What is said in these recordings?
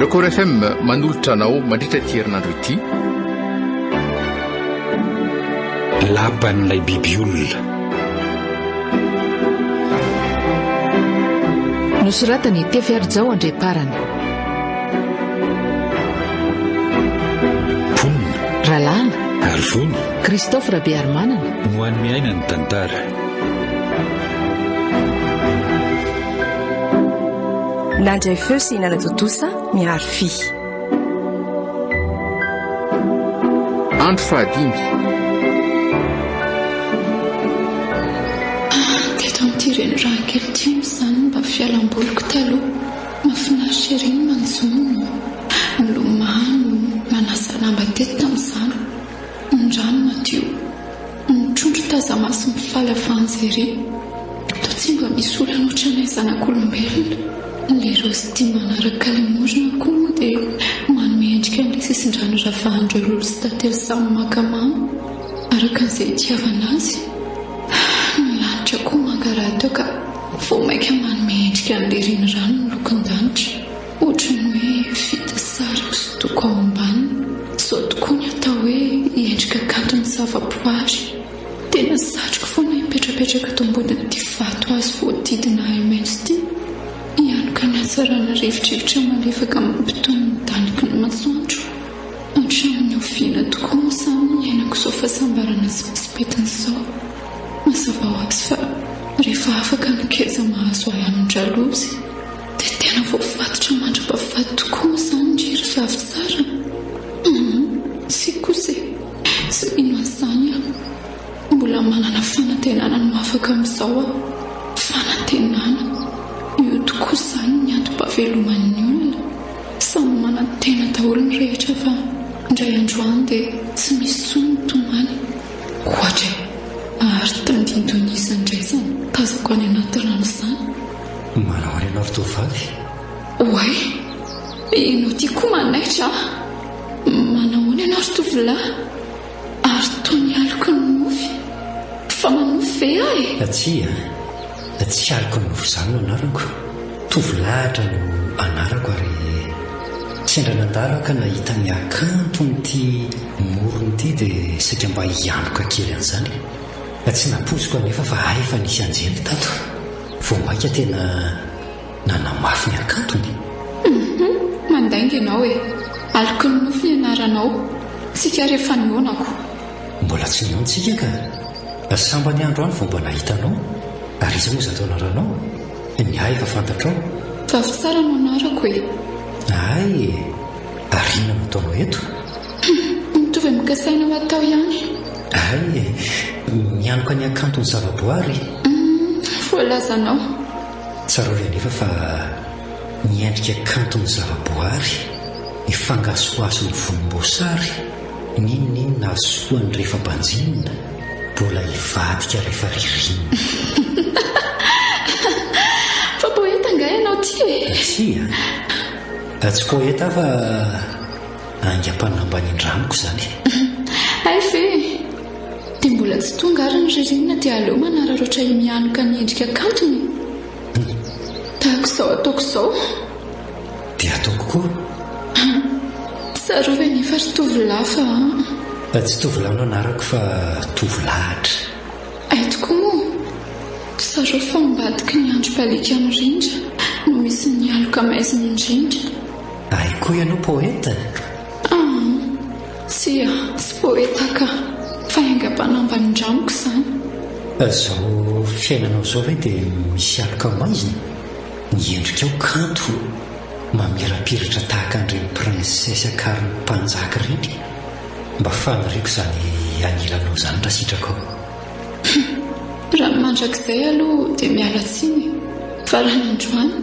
Record FM manolotra anao mandritra ty herinandro ity. Lapan'Ilay biby olona. Nosoratany Tefiarizao Andreparana. Ponina. Rahalala. Arvony. Christophe Rabearmanana. Ho an'ny miaina ny tantara. Nandray feo sy nanatotosa miaro fi. Andro faha 5. Teto amin'ity renirano kely ity izany mba fialam-boloko taloha. Mahafinaritra ery ny manjono, milomano, manasa lamba teto tamin'izany. Ny rano madio, ny trondro taza-maso mifaly avanza ery. Toa tsy mba misy olana ohatranay zanak'olombelona. Ilay rozy tia manaraka ilay morona koa moa dia manome endrika amin'ilay sisin-drano ravahan'ireo lolo sy tantely samy makamamo araka an'izay itiavana azy. Ny lanitra koa mangarahatra ka vao maika manome endrika amin'ilay renirano ny lokon-danitra. Ohatran'ny hoe vita sary hosodoko ao ambany. Izao tokoa ny atao hoe endrika kanto ny zava-boary. Tena satroko foana hipetrapetraka eto ambodin'ity vato azy voadidina maitso ity. Ianoka ny hatsarana rivotrivitra malefaka mampitony ny daniky ny masoandro. Hatramin'ny oviana tokoa moa samy miainako izao fahasambarana sy misipetiny izao. Mazava ho azy fa rehefa afaka ny keza mahazo ahy amin-dralozy dia tena voafatotra mandra-pafady tokoa izany ny jiry vavy tsara. Sy kosa sy mino an'izany aho. Mbola manana fanantenana no afaka amin'izao aho. Fanantenana io tokoa izany ny antom-pahaveloman'ny olona. Samy manan-tena daholo ny rehetra fa indray andro any dia tsy misy tsony ny tomany. Ohatra ary tandindonisa indray izany tazako any anaty rano izany. Manao any ianao tovovavy? Oay, ianao tia koa manaitra. Manao any ianao tovolahy ary toa ny aloko ny nofy. Fa manofy ve ahy? Tsy aliko ny nofy izany no anarako. Tovolahatra no anarako ary sendra nandalo ka nahita ny akanto n'ity morony ity dia saika mba hianoka kely an'izany. Tsy napoziko anefa fa efa nisy anjely tato. Vao maika tena nanamafy ny akantony. Mandainga ianao e. Aliko ny nofy ny anaranao. Tsika rehefa nionako. Mbola tsy niontsika ka. Samba ny andro any vao mba nahitanao. Ary izy moa zato anaranao. Ny ahy efa fantatrao. Vavy tsara no anarako e. Ay, ary inona no ataonao eto? Mitovy amikasaina ho atao ihany. Ay, mianoka ny akantony zavaboary. Voalazanao. Tsara ry anefa fa niendrika akantony zavaboary, ny fangasoaso ny volomboasary, ninon'inona asoany rehefa banjinina, mbola hivadika rehefa ririnina. Fa poeta angahy ianao ty e. Tsia, tsy poeta fa angam-panambany-dramoko izany. Ay ve, dia mbola tsy tonga ary ny ririnina dia aleo manararoatra mianoka ny endrika akantony. Tahako izao ataoko izao. Dia ataoko koa. Sarova nefa ry tovolahy fa tsy tovolahy no anarako fa tovolahatra. ay tokoa moa. Sarova fa mbadika ny androm-palika amin'ny rindra no misy ny aloka maiziny ny rindra. Ay koa ianao poeta. Sy poeta ka fa aingam-panambany-dramoko izany. Izao fiainanao izao ve dia misy aloka maizina niendrika ao kanto mamirapiratra tahaka an'ireny prinsesy akariny mpanjaka ireny. Mba faniriako izany anilanao izany raha sitrako. Raha mandrakizay aloha dia miala tsiny. Fa raha nandroany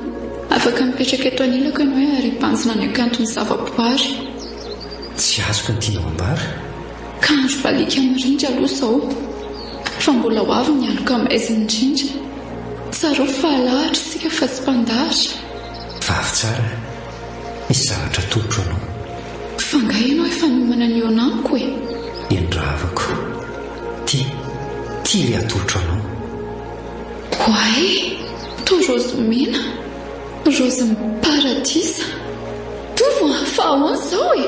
afaka mipetraka eto anilako ianao hoe ary banjina ny akantony zavaboary. Tsy azoko ny tianao ambara. Ka androm-palika amin'ny rindra aloha izao. Fa mbola ho avy ny aloka maiziny rindra. Tsaro fahalahatra sika fa tsy mpandahatra. Vavy tsara, misy zavatra tolotro anao. Fa nga ianao efa nomana ny eo anamiko e. Endravako. Ty le atolotro anao. Oay, toa rozy mena, rozy miparadisa. Tovy fa ahoana zao e?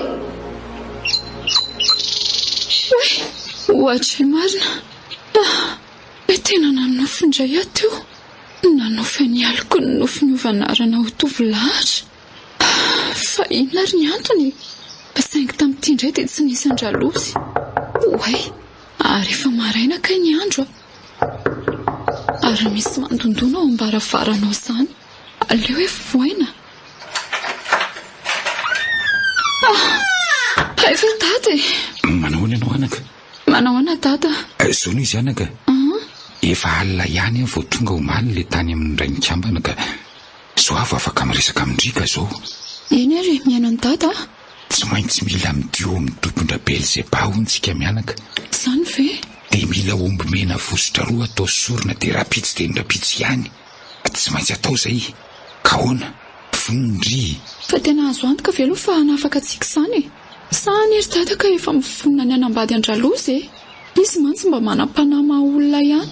Ohatra marina. Tena nanofy indray ato. Nanofy ny aliko ny nofy ny ovanarana ho tovolahy. Fa inona ary ny antony? Saingy tamin'ity indray dia tsy nisy andralosy. Oay, ary efa maraina kay ny andro. Ary misy mandondona ao ambaravarana izany. Aleo efa voaina. Efa dada e. Manao ahoana ianao anaka? Manao ahoana dada? Zao no izy anaka. Efa alina ihany vao tonga omaly le tany amin'ny ray nikambana ka zao avy afaka miresaka amindrika zao. Eny ary miaina ny dada? Tsy maintsy mila midio amin'ny tompondra Belzeba ontsika mianaka. Zany ve? Dia mila omby mena vosotra roa atao sorona dia rapitsy dia nirapitsy ihany. Tsy maintsy atao izay. Ka ahoana? Vonindry. Fa tena azo antoka ve aloha fa hanafaka antsika izany? Sany ery dada ka efa mifonona ny anambady andralozy e. Izy mantsy mba manam-panama olona ihany.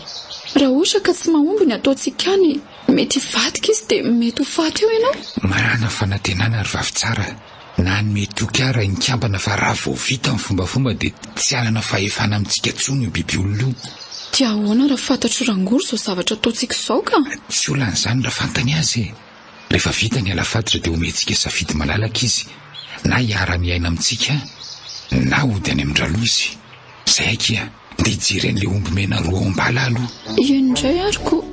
Raha ohatra ka tsy mahomby ny ataontsika any, mety vadika izy dia mety ho faty eo ianao. Marana fanantenana ary vavy tsara. Na ny metoky ara inkambana fa raha vao vita amin'ny fombafomba dia tsy anana fahefana amintsika tsony io biby olona io. Dia ahoana raha fantatro rangory izao zavatra ataontsika izao ka? Tsy olan'izany raha fantany azy e. Rehefa vita ny alafatra dia omentsika safidy malalaka izy. Na hiara miaina amintsika, na hody any amin-dralozy. Zay akia, dia hijery an'ilay omby mena roa ao ambala aloha. Eny indray ariko.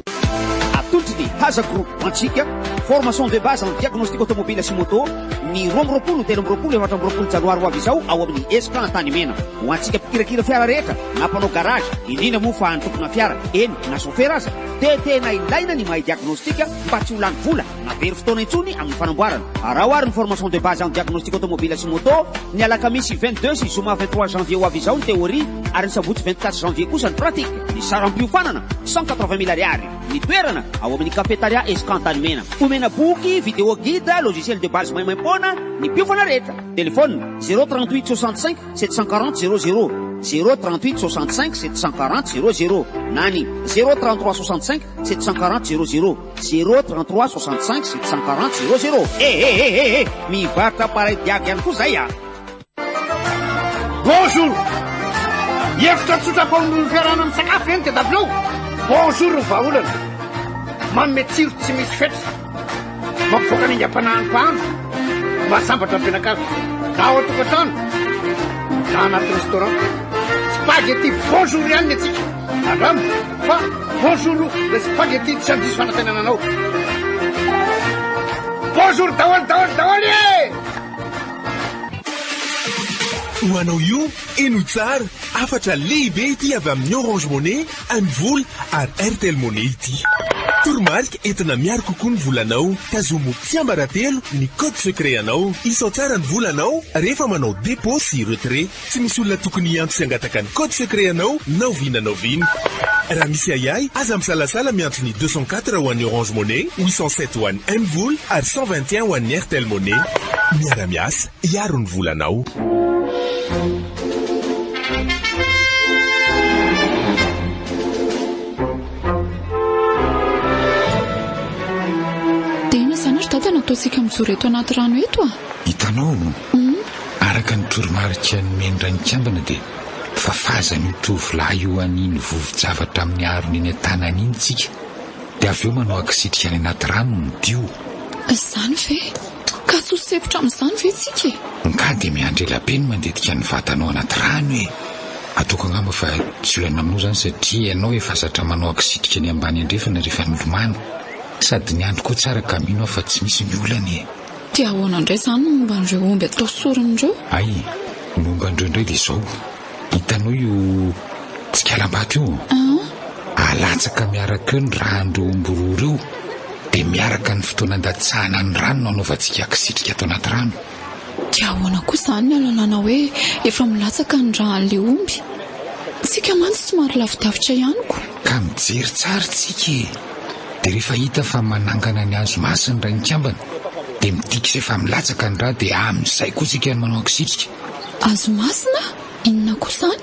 Atolotry ny haza groupe antsika formation de base en diagnostic automobile sy moto ny 20 telo 24 janoary ho avy izao ao amin'ny esika antany mena ho antsika mpikirakira fiara rehetra na mpanao garage indrindra moa fa antompona fiara eny na chauffeur aza dia tena ilaina ny mahay diagnostika mba tsy ho lany vola na very fotoana intsony amin'ny fanamboarana. Raha ho ary ny formation de base en diagnostic automobile sy moto ny alakamisy 22 sy zoma 23 janvier ho avy izao ny théorie ary ny sabotsy 24 janvier kosa ny pratique. Ny saram-piofanana 180 000 ariary. Ny toerana ao amin'ny cafétéria Escantany mena. Omena boky, vidéo guide, logiciel de base maimaim-pona ny piofana rehetra. Téléphone 038 65 740 00 038 65 740 00 nani 033 65 740 00 033 65 740 00. Mivarotra pareil diaky ihany koa zay a. Bonjour. Efitra tsotrako amin'ny fiarana amin'ny sakafo eny dia dabilao. Bonjour vahaolana. Manome tsiro tsy misy fetra. Mampivoaka ny ingam-panahan'ny mpahandro. Mahasambatra ampianakavy. Na ao an-tokantrano. Na anaty restaurant. Spaghetti bonjour ihany ny atsika. Andramo fa bonjour le spaghetti tsy andiso fanantenana anao. Bonjour daholy ho anao io eno tsara afatra lehibe ity avy amin'ny Orange Money, Vola ary Airtel Money ity. Toromarika entina miaro kokoa ny volanao, tazomo tsy ambaratelo ny code secret anao. Isao tsara ny volanao rehefa manao dépôt sy retrait. Tsy misy olona tokony hiantso sy hangataka ny code secret anao na oviana. Raha misy ayay, aza misalasala miantso ny 204 ho an'ny Orange Money, 807 ho an'ny Vola ary 121 ho an'ny Airtel Money. Miara-miasa, iaro ny volanao. Dada nataontsika mijoro eto anaty rano eto a. Hitanao, araka ny toromarika ny menindray nikambana dia fa fazany io tovolahy io an'iny vovon-javatra amin'ny arony eny an-tanany iny tsika dia avy eo manao akisitrika any anaty rano midio. Izany ve? Ka tsy ho sepotra amin'izany ve tsika? Nga dia miandry ela-peny mandetika ny vatanao anaty rano e. Ataoko angamba fa tsy olana aminao izany satria ianao efa zatra manao akisitrika ny ambany andrefana rehefa nilomano. Sady ny andro koa tsara ka mino fa tsy misy miolana e. Dia ahoana indray izany momba an'ireo omby atao soron'ireo? Ay, momba an'ireo indray dia izao. Hitanao io tsikalam-bato io. Alatsaka miaraka eo ny rahan'ireo omby roa ireo dia miaraka ny fotoana andatsahana ny rano nanaovantsika akisitrika ato anaty rano. Dia ahoana koa izany ny alalana hoe efa milatsaka ny rahan'ilay omby? Tsika mantsy somary lavidavitra ihany ko. Ka mijery tsara tsika e. Dia rehefa hita fa manangana ny hazo masiny ray nikambana dia mitikisa efa milatsaka ny raha dia amin'izay koa tsika ny manao akisitrika. Hazo masina? Inona koa izany?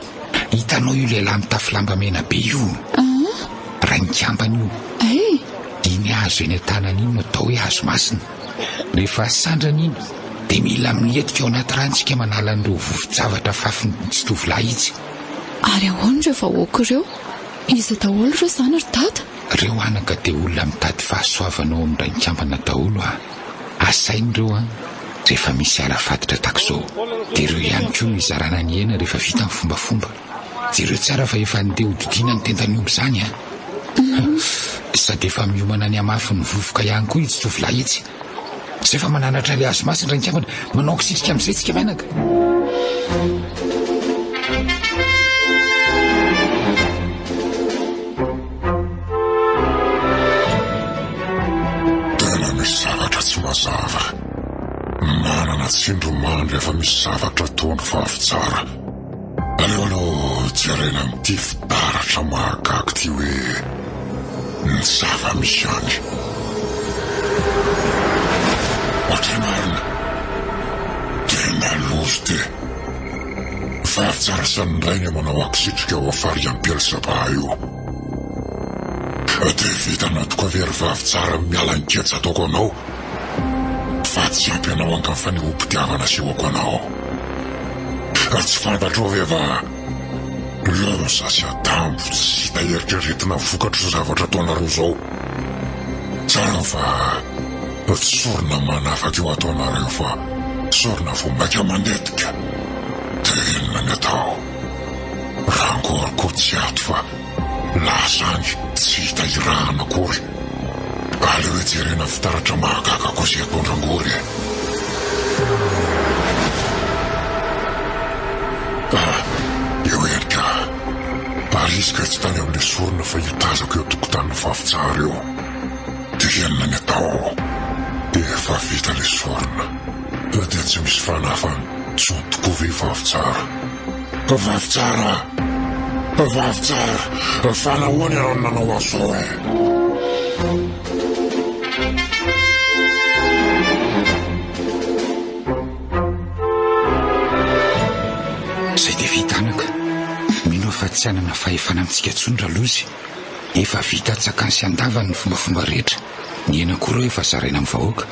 Hitanao io lehilahy mitafy lamba mena be io. Ray nikambana io. Iny hazo eny an-tanany iny no atao hoe hazo masina. Rehefa sandrana iny dia mila miletika ao anaty rantsika manala an'ireo vovon-javatra fafiny tsy tovolahy izy. Ary ahoana ireo vahoaka ireo? Iza daholo ireo izany ry dada? Ireo anaka dia olona mitady fahasoavanao amin'ny raikambana daholo asain'ireo rehefa misy alafatitra takizao. Dia ireo ihany koa mizarana ny hena rehefa vita ny fombafomba. Jereo tsara fa efa ndeha hodidina ny tenda-miomby izany sady efa miomana ny amafy ny vovoka ihany koa izy tovolahy izy. Zay efa mananatra ilay azo masina raikambana manao kisitrika amin'izay tsika menaka. Tena misy zavatra tsy mazava. Manana tsindro mandry efa misy zavatra toandro vavy tsara. Aleo aloha jerena amin'ity fitaratra mahagaga ty hoe ny zava-misy any. Ohatra marina tena lozy ty. Vavy tsara san'indray ny manao akisitrika ao afary am-pielsaba io. Dia vitanao tokoa very vavy tsara miala ny ketsa ataoko anao fa tsy ampy anao anga fa ny ompitiavana siwako anao. Tsy fantatro veva loza sy adambo tsy hita eritreretina vokatro zavatra ataonareo zao. Tsara fa tsy sorona manafaka eo ataonareo fa sorona vo maika mandetika. Dia inona ny atao? Raha angoriko tsy ato fa lasany tsy hita irahana akory. Aleo ejerena fitaratra mahagaga koa sy atondrangory. Eo endrika arisika tsy tany amin'ilay sorona fa hitazako eo tokotan'ny vavy tsara eo. Dia inona ny atao? Dia efa vita ilay sorona. Dia tsy misy fanafa tsony tokoa ve vavy tsara? Vavy tsara! Vavy tsara! Fa nahoana ianao nanao azao Zay dia vitanaka. Mino fa tsy anana fahefana amintsika tsondra lozy. Efa vita tsakany sy andavany ny fombafomba rehetra. Ny hena koa reo efa zaraina amin'ny vahoaka.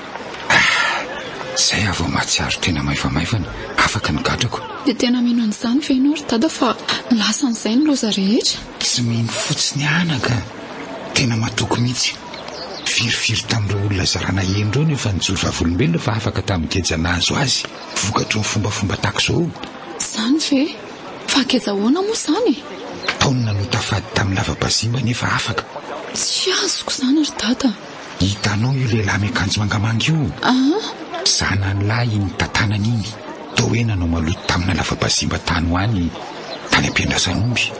Zay avao mahatsiaro tena maivamaivana afaka ny gadrako. Dia tena mino an'izany ve ianao ry dada fa lasa n'izay ny loza rehetra? Tsy mino fotsiny anaka. Tena matoky mihitsy. Firifiry tamin'ireo olona zarana endreo nefa nijoro vavolombelona fa afaka tamin'ny kejana azo azy vokatro ny fombafomba takizao. Zany ve? Fa keza ahoana moa izany? Taonina no tafady tamin'ny lava-bazimba nefa afaka. Tsy azoko izany ry dada. Hitanao io lehilahy miakanjo mangamanga io? Zanan'lahy iny tantanany iny. Tao hoe nanao maloto tamina lava-bazimba tany ho any tany am-piandrasan'omby.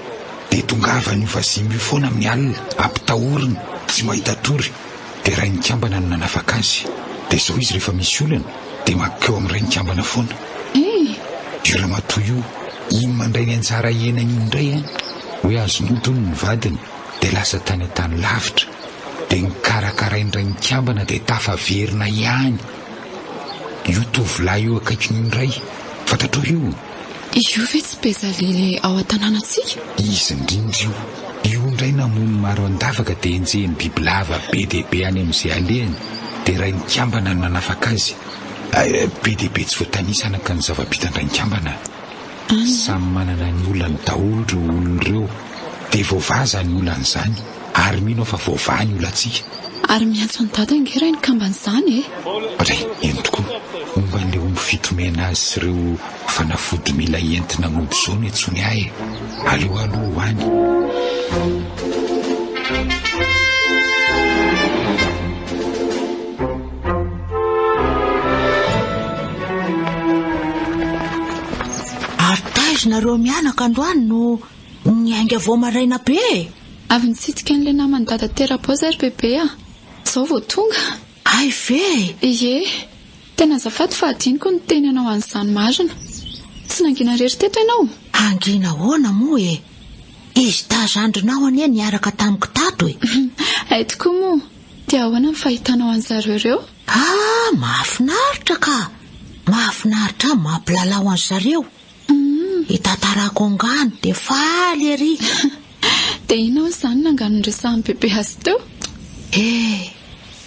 Dia tongavany io vazimba io foana amin'ny alina ampitahorina tsy mahita tory. Dia rainikambana no nanafaka azy. Dia izao izy rehefa misy olana dia makeo amin'ny rainikambana foana. Io ramatoa io iny mandray ny anjara henany iny indray hoe azo nodony ny vadiny dia lasa tany an-tany lavitra. Dia nikarakarainy rainikambana dia tafaverina ihany. Io tovolahy io akaikiny indray fantatro io? Io ve tsy bezalele ao an-tanànantsika? Izy indrindra io. Io indray namono maro andavaka dia enjehiny bibilava be dia be any amin'izay alehany. Dia rainikambana no nanafaka azy. Be dia be tsy voatanisana ka ny zava-bitany rainikambana. Samy manana ny olany daholo ireo olona ireo. Dia voavaza ny olan'izany ary mino fa voavaha ny olantsika. Ary miantso ny dada nge rainikambana izany Ray, eny tokoa. Momba an'ilay omby fitomena azy sy ireo fanafody mila entina mody izao no etsony ahy. Aleo aloha ho any. Nareo mianaka androany no niainga vao maraina be. Avy nitsidika an'ilay namany dada tera-paoza ry bebe Zao vao tonga. Ay ve? Ie. Tena azafady fa adiniko ny teny anao an'izany marina. Tsy nangina rery teto ianao? Angina hoana moa e. Izy tazandrinao anie niaraka tamiko tato e. Ay tokoa moa. Dia ahoana ny fahitanao an'zareo ireo? Mahafinaritra ka. Mahafinaritra mampilalao an'zareo. Itatarako angano dia faly ery. Dia inao izany nangano resahan'ny bebe azy teo?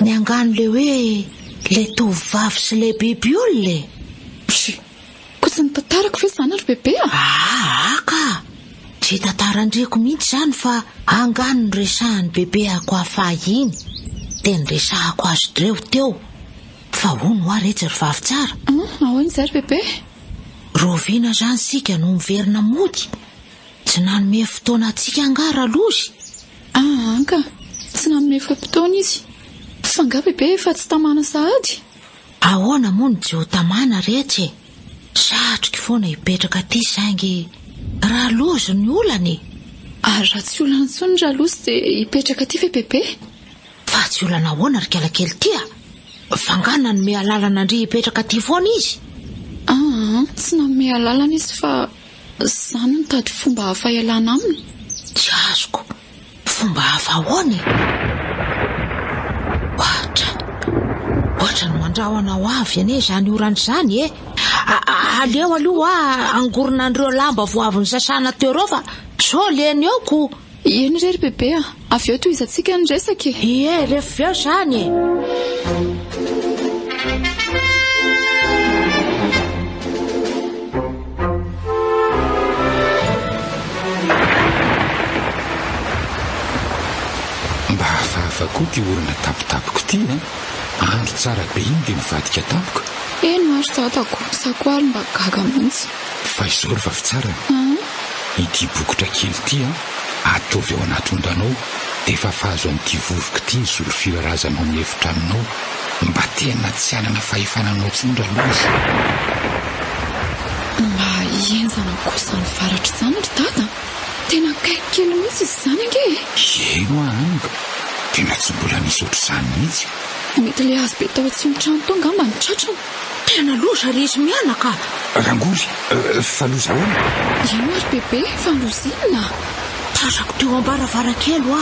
Ny angano le hoe le tovovavy sy le biby olona. Koa tsy ny tantarako ve zany ary bebe aka tsy tantarandreko mihitsy zany fa angano ny resahany bebe ako afahiny dia ny resahako azy ireo teo fa hono ho arehetra ry vavy tsara ahoana zary bebe roviana zany sika no miverina mody tsy nanome fotoana atsika angara lozy anka tsy nanome fotoana izy fa nga bebe efa tsy tamana sahady ahoana moa ny jeotamana rehetra satroky foana hipetraka ty saingy raha lozy ny olany ary raha tsy olana intsony raha lozy dia hipetraka ty fe bebe fa tsy olana ahoana ry kalakely tya fangana nome alalan'andry hipetraka ty foana izy tsy nanome alalana izy fa zany nitady fomba hafa ialana aminy tsy azoko fomba hafa ahoany ohatra no mandrahona ho avy ane zany orany zany aleo aloha angorona andreo lamba voaviny sasana teo reo fa so leny eoko eny rery bebe avy eo toy izatsika ny resaka rehefa eo zany mba hafahafa koa ty orona tapitapiko ty andro tsara be iny dia mivadika tampoka eny maro tatako sakoary mba gaga mihitsy fa izao ry vavy tsara ity bokotra kely ty atovy ao anatondranao dia efa fahazo amin'ity vovoka ty ny solo filarazanao amin'ny efitranonao mba tena tsy anana fahefananao tsondra lozy mba hienzana kosa ny varatra zany ry dada tena kaiky kely mihitsy izy zany ange eno anga tena tsy mbola nisy oatra izany mihitsy mety le azy be tao tsy mitrano tonga mba nitratrana tena loza ry izy mianaka rangory fa loza hoana ino ary bebe fa lozinina trazako teo ambaravarakelo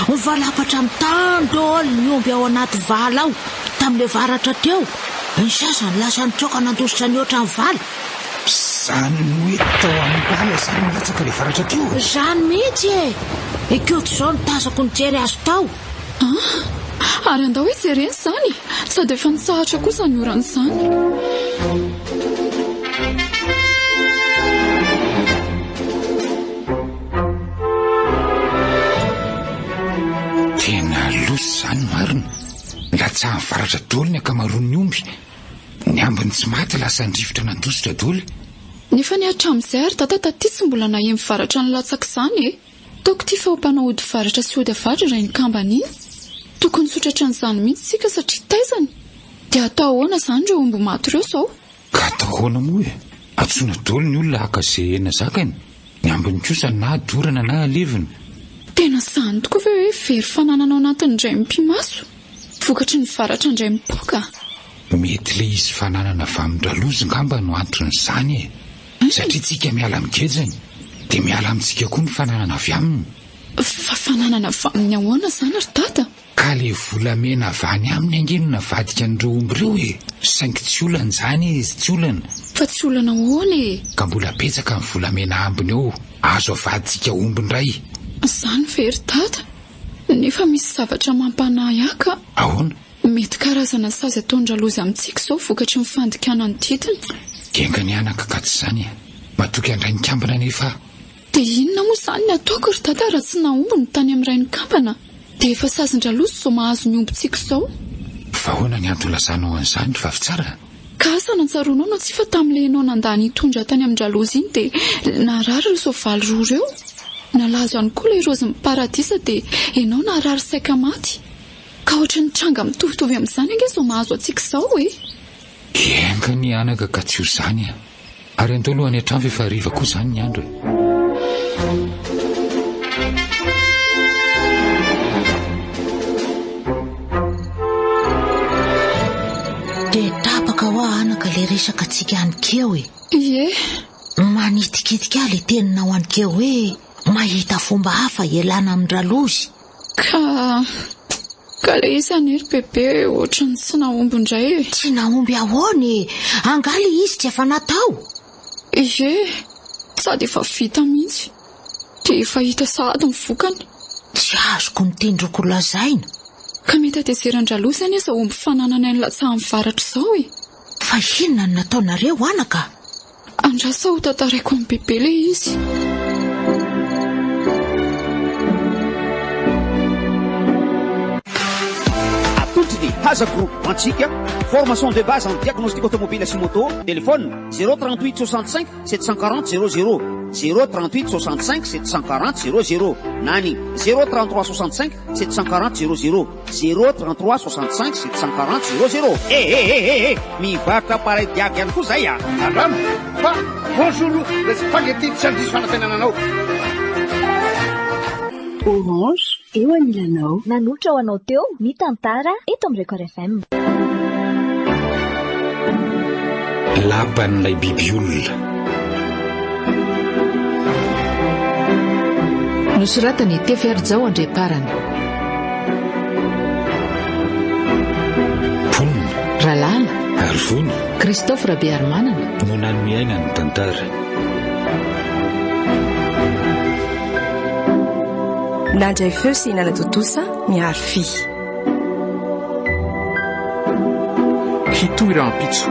mivalapatra amin'ny tany daholo ny omby ao anaty vala ao tamin'le varatra teo ny sasany lasa nitroka nandositra ny oatra ny vala zany hoe tao amin'ny bala zany milatsaka le varatra teo zany mihitsy ekeotra izao nitazako nijery azy tao ary andao hoe jereny zany sady efa nisahatra kosa ny orany zany tena loso zany marina latsahan'ny varatra daholo ny akamaroan'ny omby ny ambiny tsy maty lasa ndrivotra nandositra daholo nefa ny hatramin'izay ary tata taty tsy mbola nahemy varatra ny latsaka izany taoko ty fa hompanao ody varatra sy ody avaratra ray ny kambany iny tokony sotratra n'izany mihitsy sika satria taizany dia atao ahoana zany reo omby maty ireo sao ka atao ahoana moa atsoina daholo ny olona haka izay ena zakany ny ambiny kosa na adorana na alevina tena zany tokoa ve hoe very fananana ao anatin'ny indray mimpimaso vokatry ny varatra indray mipoka mety le izy fananana vamin-dralozy ngamba no anton'izany satria tsika miala migejany dia miala amintsika koa ny fananana avy aminy fa fananana avy amin'ny ahoana zany ry dada ka le volamena avany aminy angenona vadika an'ireo omby ireo saingy tsy olana zany izy tsy olana fa tsy olana ahoana ka mbola betsaka ny volamena ambiny eo azo avaditsika omby indray zany very dada nefa misy zavatra mampanahy aka ahoana mety karazana sazy ataon-dralozy amintsika izao vokatry ny fandikana ny titiny genga ny anaka ka tsy zany matoky andray ny kambana nefa dia inona moa zany ny ataoko ry dada raha tsy naomby ny tany amin'iray ny kambana dia efa sazin-dralozy izao mahazo ny ombintsika izao fa ahoana ny antolazanao an'izany ry vavy tsara ka asa nantsaroanao no tsy fa tamin'le enao nandany hitondra tany amin'ny-dralozy iny dia narary ireo soavaly roa ireo nalazo ihany koa ilay rozy miparadisa dia enao narary saika maty ka ohatra ny tranga mitovitovy amin'izany ange izao mahazo antsika izao genga ny anaka ka tsy ho zany ary andao aloha any an-trano efa hariva koa zany ny andro dia tapaka ho anaka le resaka tsika anikeo manitikitika le teninao anikeo hoe mahita fomba hafa ialana amin'ny-dralozy ka le izy anery bebe ohatra ny tsy naomby indray tsy naomby ahoany angaly izy tsy efa natao sady efa vita mihitsy dia efa hita sahady ny vokany tsy azoko nitendroko lazaina ka mety atezeran-dralozy any izao omby fananana ny latsahan'ny varatra izao fa inona ny nataonareo anaka? Andrasa ho tantaraiko ny bebe le izy. Haza groupe antsika formation de base en diagnostic automobile sy moto. Téléphone 038 65 740 00 038 65 740 00 nani 033 65 740 00 033 65 740 00. Mivarotra pareil diavy ihany koa zay Madame, fa bonjour, le spaghetti tsy andiso fanantenananao. Orange, eo anilanao. Nanotra ho anao teo ny Tantara eto amin'ny Record FM. Lapan'Ilay biby olona. Nosoratany Tianao andreparana. Ponina. Raha, Arifony. Christophe Rabearmanana. No nanomiaina ny Tantara. Nandray feo sy hinana totosa miaro fi. Hitohy rahampitso.